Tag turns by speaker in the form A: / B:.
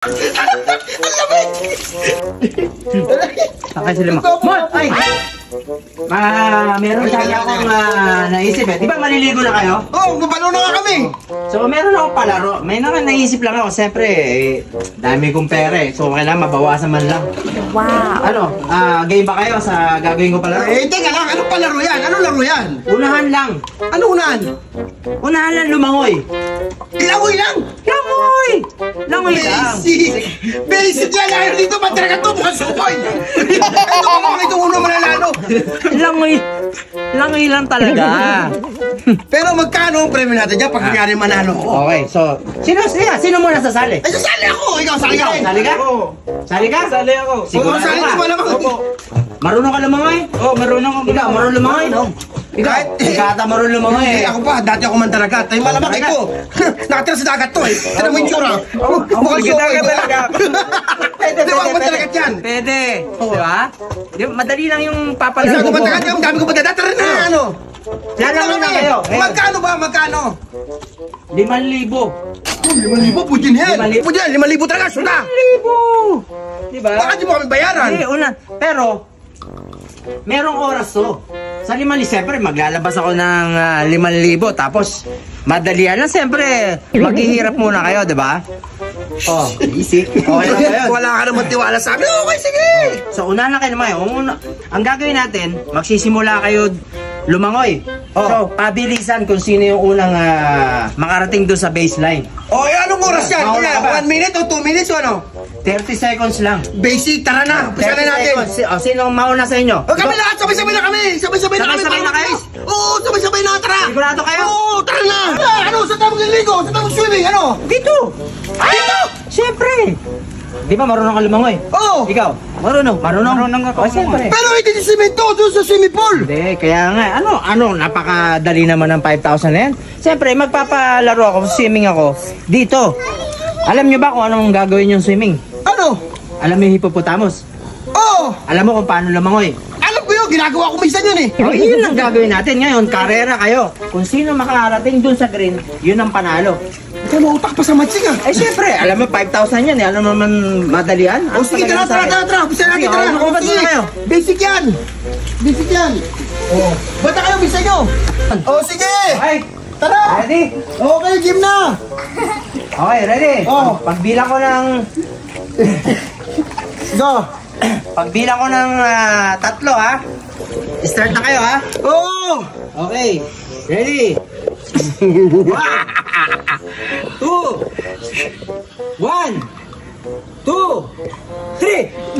A: Sakay sila mo. Mot! Ay! Meron sana akong naisip eh. Di ba maliligo na kayo?
B: Oo, mabalo na nga kami.
A: So meron akong palaro. May naisip lang ako. Siyempre, dami kong pera eh. So kailangan mabawasan man lang.
C: Wow.
A: Ano? Game ba kayo sa gagawin ko palaro?
B: Teka lang. Anong palaro yan? Anong laro yan?
A: Unahan lang.
B: Ano unahan?
A: Unahan lang lumangoy.
B: Langoy lang!
A: Langoy! Langoy lang.
B: Basic yan! Ayaw dito, mataraga to, mukhang sukoy! Ito ko mga itong uno mananalo!
A: Langoy lang talaga.
B: Pero magkano ang premyo natin dyan pag nangyari manalo ko?
A: Okay, so, sino muna sasali?
B: Ay, sasali ako! Ikaw, sali ka!
A: Sali ka? Sali ka? Sali ako.
B: Siguro sali ka malamang.
A: Marunong ka lumangoy? Oo, marunong ako. Ikaw, marunong lumangoy? Ikaw, ata marunong lumangoy eh.
B: Ako pa, dati ako mandaragat. Ay, malamang ito. Nakatira sa dagat to eh. Tinan mo yung tsura. Mukhang sukoy. Di ba, mandaragat yan?
A: Pwede. Di ba? Madali lang yung papalaro
B: Ako
A: ko.
B: mandaragat yan, dami ko mandaragat. Tara na, ano?
A: Lalo muna kayo.
B: Magkano ba? Magkano?
A: 5,000.
B: 5,000 po din yan. 5,000 talaga, suna.
A: 5,000. Di ba?
B: Baka di mo kami bayaran.
A: Hindi, pero, merong oras to. Sa 5,000, siyempre, maglalabas ako ng 5,000. Tapos, madalian lang, siyempre, maghihirap muna kayo, di ba? Oh, easy. Okay lang kayo.
B: Wala ka naman tiwala sa amin. Okay, sige.
A: So, unahan lang kayo naman. Ang gagawin natin, magsisimula kayo lumangoy. So, pabilisan kung sino yung unang makarating doon sa baseline.
B: Anong oras yan? 1 minute o 2 minutes o ano?
A: 30 seconds lang.
B: Basic, tara na. Umpisa na natin.
A: Sino ang mauna sa inyo?
B: Kami lahat, sabay-sabay na kami. Sabay-sabay na kami.
A: Sabay na kayo?
B: Oo, sabay-sabay na, tara.
A: Sigurado kayo?
B: Oo, tara na. Ano, saan tayo magliligo? Saan tayo swimming? Ano?
A: Dito!
B: Dito?
A: Siyempre! Di ba marunong ka lumangoy?
B: Oo.
A: Ikaw? Marunong ako. Siyempre.
B: Pero hindi si semento doon sa swimming pool.
A: Hindi, kaya nga, napakadali naman ng 5,000 na yan. Siyempre, magpapalaro ako, swimming ako, dito. Alam nyo ba kung anong gagawin yung swimming?
B: Ano?
A: Alam mo yung hippopotamus?
B: Oo.
A: Alam mo kung paano lumangoy?
B: Alam ko yun, ginagawa ko minsan yun eh.
A: Yun ang gagawin natin ngayon, karera kayo. Kung sino makarating dun sa green, yun ang panalo.
B: Ikaw utak pa sa matching ah.
A: Ay syempre, alam mo 5,000 yan eh, alam mo naman madalian.
B: O sige, tara. Bisa natin, tara.
A: Kayo.
B: Basic yan. Oo. Bata kayo, bisa nyo. O sige.
A: Okay,
B: Tara.
A: ready?
B: Okay, gym na.
A: Okay, ready?
B: Oh.
A: Pagbilang ko ng...
B: Go.
A: Pagbilang ko ng 3 ha. Start na kayo ha.
B: Oo.
A: Okay, ready? 2 1 2 3